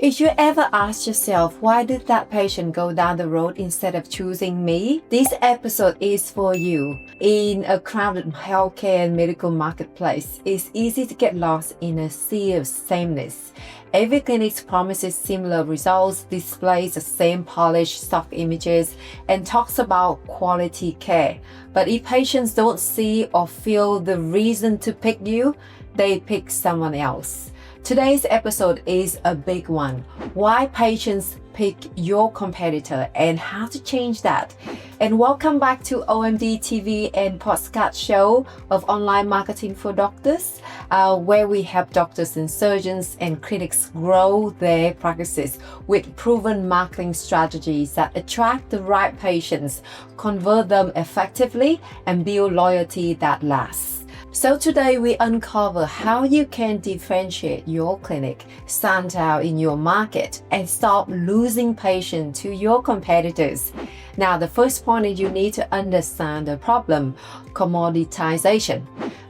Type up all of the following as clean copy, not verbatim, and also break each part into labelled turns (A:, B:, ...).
A: If you ever ask yourself, why did that patient go down the road instead of choosing me? This episode is for you. In a crowded healthcare and medical marketplace, it's easy to get lost in a sea of sameness. Every clinic promises similar results, displays the same polished stock images, and talks about quality care. But if patients don't see or feel the reason to pick you, they pick someone else. Today's episode is a big one. Why patients pick your competitor and how to change that. And welcome back to OMD TV and Podcast Show of online marketing for doctors, where we help doctors and surgeons and clinics grow their practices with proven marketing strategies that attract the right patients, convert them effectively, and build loyalty that lasts. So today we uncover how you can differentiate your clinic, stand out in your market, and stop losing patients to your competitors. Now, the first point is you need to understand the problem, commoditisation.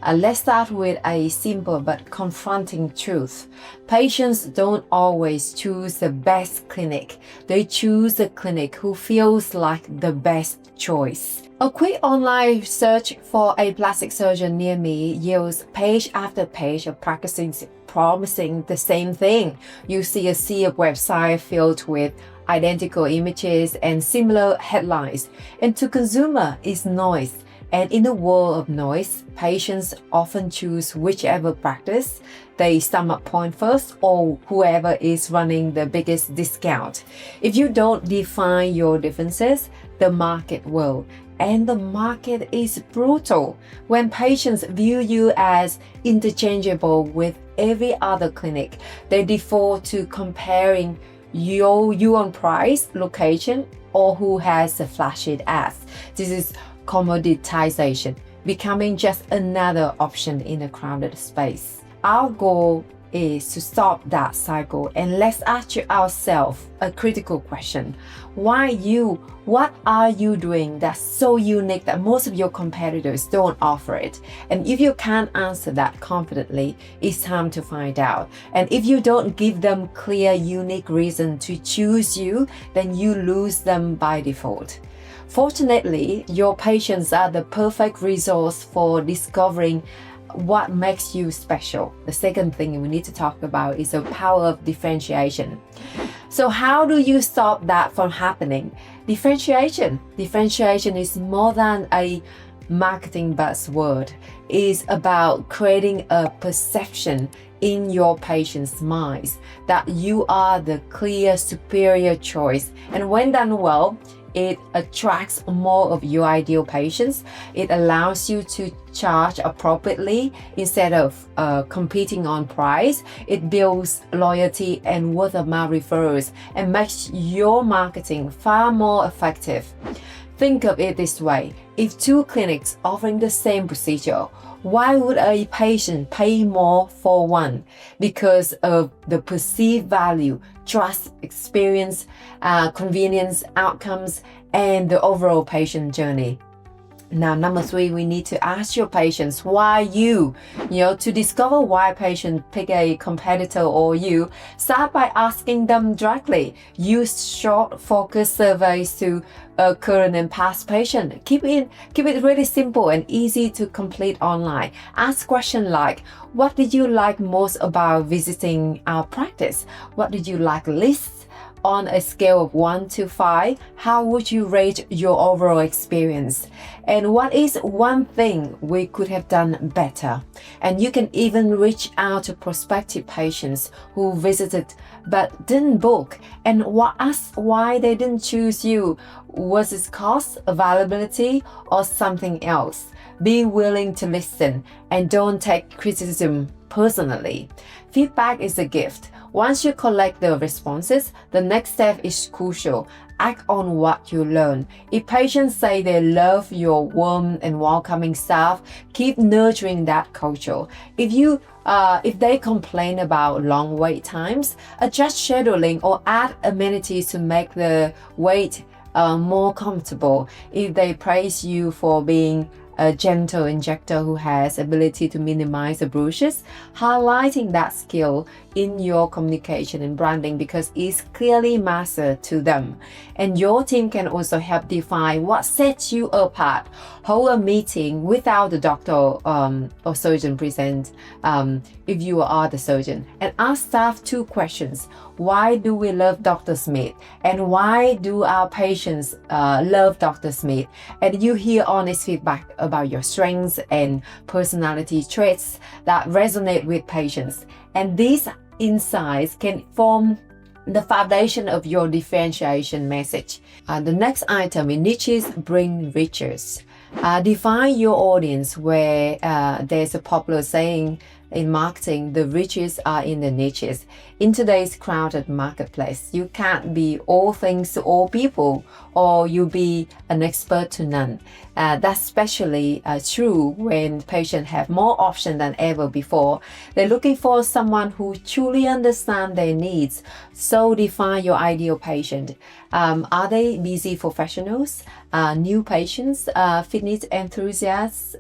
A: Let's start with a simple but confronting truth. Patients don't always choose the best clinic. They choose the clinic who feels like the best choice. A quick online search for a plastic surgeon near me yields page after page of practices promising the same thing. You see a sea of websites filled with identical images and similar headlines. And to consumer, it's noise. And in a world of noise, patients often choose whichever practice they stomach point first or whoever is running the biggest discount. If you don't define your differences, the market will. And the market is brutal. When patients view you as interchangeable with every other clinic, they default to comparing you on price, location, or who has the flashy ads. This is commoditisation, becoming just another option in a crowded space. Our goal is to stop that cycle, and let's ask ourselves a critical question. Why you? What are you doing that's so unique that most of your competitors don't offer it? And if you can't answer that confidently, it's time to find out. And if you don't give them clear, unique reason to choose you, then you lose them by default. Fortunately, your patients are the perfect resource for discovering what makes you special. The second thing we need to talk about is the power of differentiation. So how do you stop that from happening? Differentiation is more than a marketing buzzword. It's about creating a perception in your patients' minds that you are the clear superior choice. And when done well, it attracts more of your ideal patients. It allows you to charge appropriately instead of competing on price. It builds loyalty and word of mouth referrals and makes your marketing far more effective. Think of it this way. If two clinics offering the same procedure, why would a patient pay more for one? Because of the perceived value, trust, experience, convenience, outcomes, and the overall patient journey. Now, number 3, we need to ask your patients why you. To discover why patients pick a competitor or you, start by asking them directly. Use short, focused surveys to current and past patients. Keep it really simple and easy to complete online. Ask questions like, what did you like most about visiting our practice? What did you like least? On a scale of 1 to 5, how would you rate your overall experience? And what is one thing we could have done better? And you can even reach out to prospective patients who visited but didn't book and ask why they didn't choose you. Was it cost, availability, or something else? Be willing to listen and don't take criticism personally. Feedback is a gift. Once you collect the responses, the next step is crucial. Act on what you learn. If patients say they love your warm and welcoming staff, keep nurturing that culture. If they complain about long wait times, adjust scheduling or add amenities to make the wait more comfortable. If they praise you for being a gentle injector who has ability to minimize the bruises, highlighting that skill in your communication and branding because it's clearly mastered to them. And your team can also help define what sets you apart. Hold a meeting without the doctor or surgeon present if you are the surgeon, and ask staff 2 questions. Why do we love Dr. Smith? And why do our patients love Dr. Smith? And you hear honest feedback about your strengths and personality traits that resonate with patients. And these insights can form the foundation of your differentiation message. The next item in niches bring riches. Define your audience where there's a popular saying in marketing, the riches are in the niches. In today's crowded marketplace, you can't be all things to all people, or you'll be an expert to none. That's especially true when patients have more options than ever before. They're looking for someone who truly understands their needs. So define your ideal patient. Are they busy professionals, new patients, fitness enthusiasts,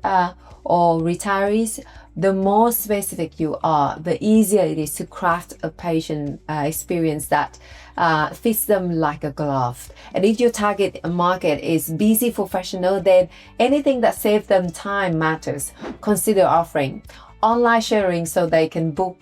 A: or retirees? The more specific you are, the easier it is to craft a patient experience that fits them like a glove. And if your target market is busy professional, then anything that saves them time matters. Consider offering online sharing so they can book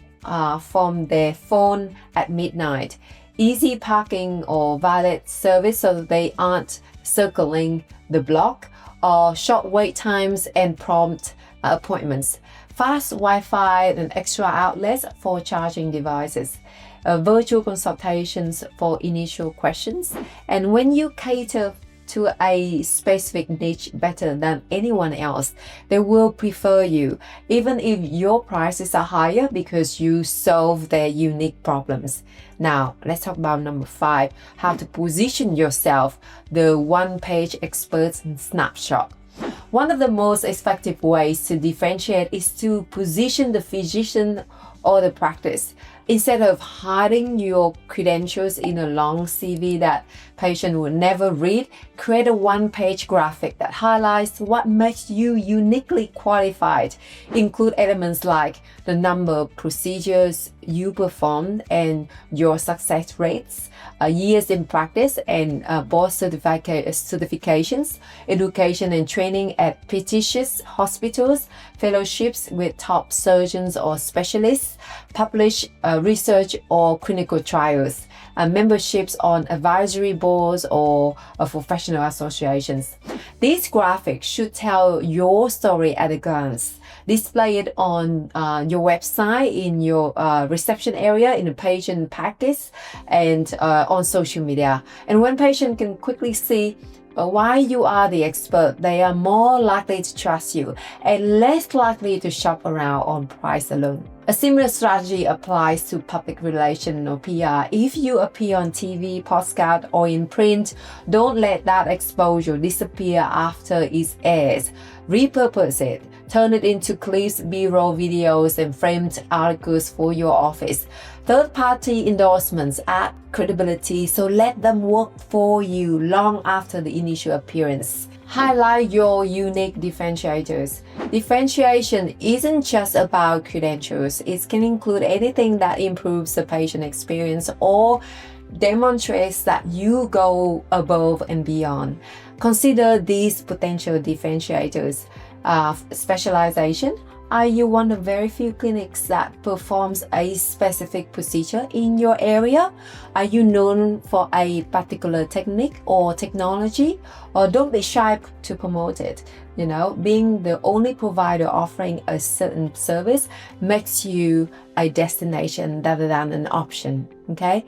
A: from their phone at midnight, easy parking or valet service so that they aren't circling the block, or short wait times and prompt appointments, fast Wi-Fi and extra outlets for charging devices, virtual consultations for initial questions. And when you cater to a specific niche better than anyone else, they will prefer you, even if your prices are higher, because you solve their unique problems. Now, let's talk about number 5, how to position yourself, the one-page experts snapshot. One of the most effective ways to differentiate is to position the physician or the practice. Instead of hiding your credentials in a long CV that patient will never read, create a one-page graphic that highlights what makes you uniquely qualified. Include elements like the number of procedures you performed and your success rates, years in practice and board certifications, education and training at prestigious hospitals, fellowships with top surgeons or specialists, published research or clinical trials, memberships on advisory boards or professional associations. These graphics should tell your story at a glance. Display it on your website, in your reception area, in the patient package, and on social media. And when patients can quickly see why you are the expert, they are more likely to trust you and less likely to shop around on price alone. A similar strategy applies to public relations or PR. If you appear on TV, podcast, or in print, don't let that exposure disappear after it airs. Repurpose it. Turn it into clips, B-roll videos, and framed articles for your office. Third-party endorsements add credibility, so let them work for you long after the initial appearance. Highlight your unique differentiators. Differentiation isn't just about credentials. It can include anything that improves the patient experience or demonstrates that you go above and beyond. Consider these potential differentiators. Specialization. Are you one of very few clinics that performs a specific procedure in your area? Are you known for a particular technique or technology? Or don't be shy to promote it. Being the only provider offering a certain service makes you a destination rather than an option. Okay.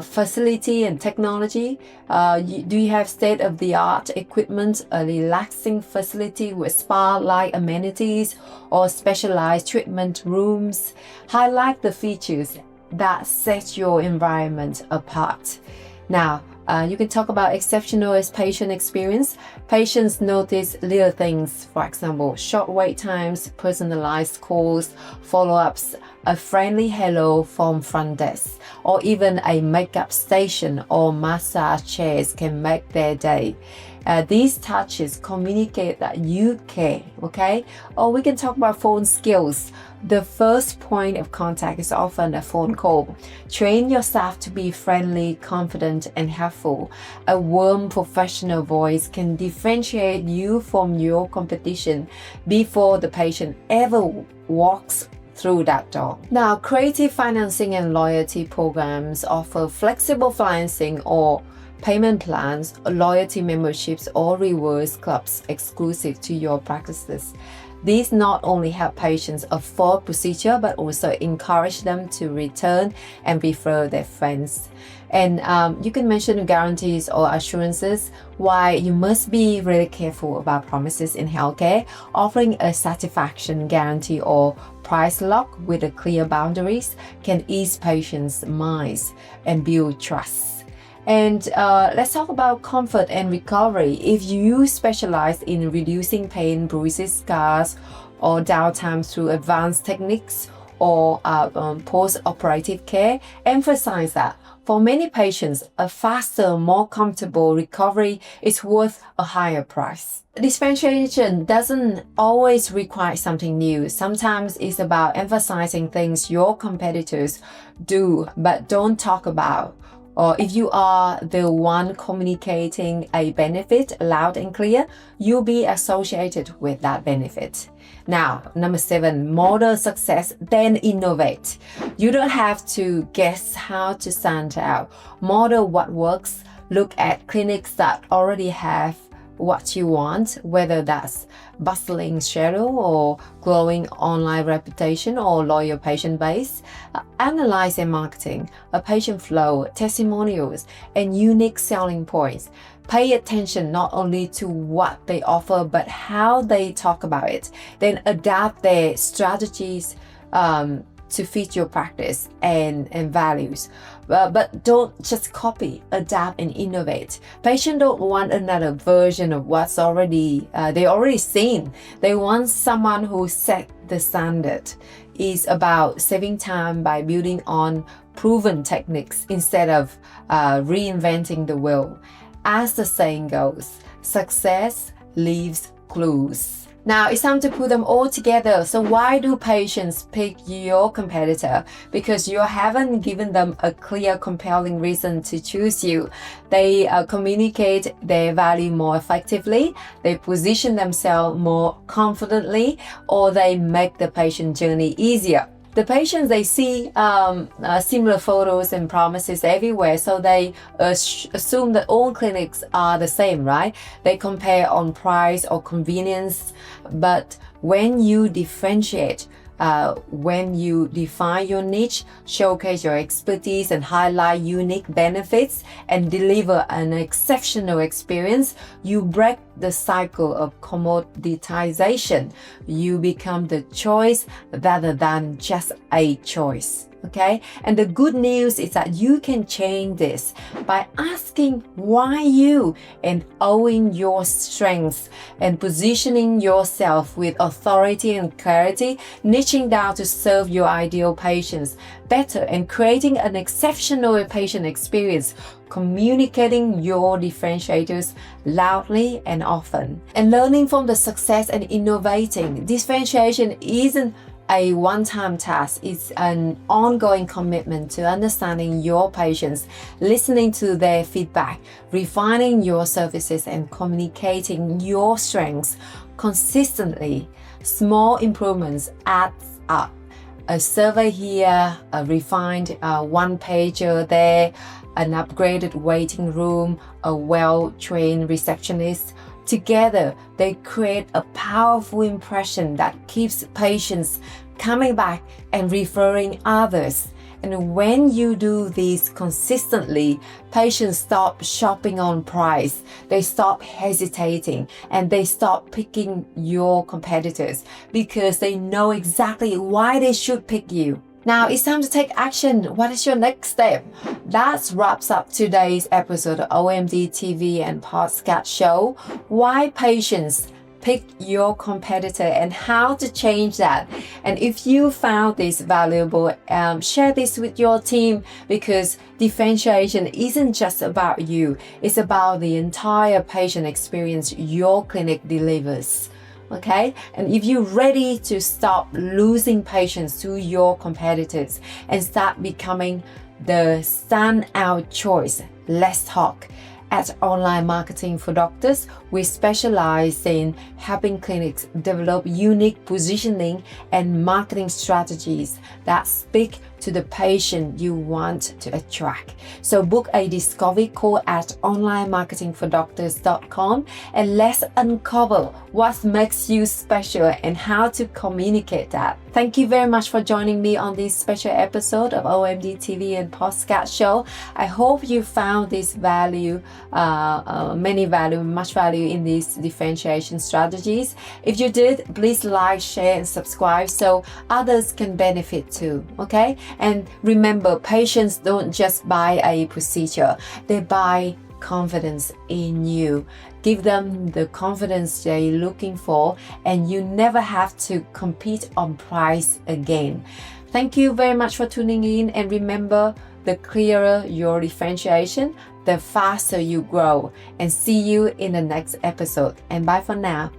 A: Facility and technology. Do you have state-of-the-art equipment, a relaxing facility with spa-like amenities, or specialized treatment rooms? Highlight the features that set your environment apart. Now, you can talk about exceptional patient experience. Patients notice little things, for example, short wait times, personalized calls, follow-ups, a friendly hello from front desk, or even a makeup station or massage chairs can make their day. These touches communicate that you care, okay? Or we can talk about phone skills. The first point of contact is often a phone call. Train your staff to be friendly, confident, and helpful. A warm, professional voice can differentiate you from your competition before the patient ever walks through that door. Now, creative financing and loyalty programs offer flexible financing or payment plans, loyalty memberships, or rewards clubs exclusive to your practices. These not only help patients afford procedure, but also encourage them to return and refer their friends. And you can mention guarantees or assurances. Why you must be really careful about promises in healthcare. Offering a satisfaction guarantee or price lock with a clear boundaries can ease patients' minds and build trust. And let's talk about comfort and recovery. If you specialize in reducing pain, bruises, scars, or downtime through advanced techniques or post-operative care, emphasize that for many patients, a faster, more comfortable recovery is worth a higher price. Differentiation doesn't always require something new. Sometimes it's about emphasizing things your competitors do but don't talk about. Or if you are the one communicating a benefit loud and clear, you'll be associated with that benefit. Now, number 7, model success, then innovate. You don't have to guess how to stand out. Model what works. Look at clinics that already have what you want, whether that's bustling schedule or growing online reputation or loyal patient base. Analyze their marketing, a patient flow, testimonials, and unique selling points. Pay attention not only to what they offer, but how they talk about it. Then adapt their strategies to fit your practice and values. But don't just copy, adapt, and innovate. Patients don't want another version of what's already they already seen. They want someone who set the standard. It's about saving time by building on proven techniques instead of reinventing the wheel. As the saying goes, success leaves clues. Now it's time to put them all together. So why do patients pick your competitor? Because you haven't given them a clear, compelling reason to choose you. They communicate their value more effectively, they position themselves more confidently, or they make the patient journey easier. The patients, they see similar photos and promises everywhere, so they assume that all clinics are the same, right? They compare on price or convenience. But when you differentiate, when you define your niche, showcase your expertise and highlight unique benefits and deliver an exceptional experience, you break the cycle of commoditization. You become the choice rather than just a choice. Okay, and the good news is that you can change this by asking why you, and owning your strengths and positioning yourself with authority and clarity, niching down to serve your ideal patients better and creating an exceptional patient experience, communicating your differentiators loudly and often, and learning from the success and innovating. Differentiation isn't a one-time task. It's an ongoing commitment to understanding your patients, listening to their feedback, refining your services, and communicating your strengths consistently. Small improvements add up. A survey here, a refined one-pager there, an upgraded waiting room, a well-trained receptionist. Together, they create a powerful impression that keeps patients coming back and referring others. And when you do this consistently, patients stop shopping on price, they stop hesitating, and they stop picking your competitors because they know exactly why they should pick you. Now it's time to take action. What is your next step? That wraps up today's episode of OMD TV and Podcast Show. Why patients pick your competitor and how to change that. And if you found this valuable, share this with your team, because differentiation isn't just about you, it's about the entire patient experience your clinic delivers. Okay, and if you're ready to stop losing patients to your competitors and start becoming the standout choice, let's talk. At Online Marketing for Doctors, we specialize in helping clinics develop unique positioning and marketing strategies that speak to the patient you want to attract. So book a discovery call at onlinemarketingfordoctors.com and let's uncover what makes you special and how to communicate that. Thank you very much for joining me on this special episode of OMD TV and Podcast Show. I hope you found this value, much value in these differentiation strategies. If you did, please like, share, and subscribe so others can benefit too. Okay? And remember, patients don't just buy a procedure, they buy confidence in you. Give them the confidence they're looking for, and you never have to compete on price again. Thank you very much for tuning in, and remember, the clearer your differentiation, the faster you grow. And see you in the next episode. And bye for now.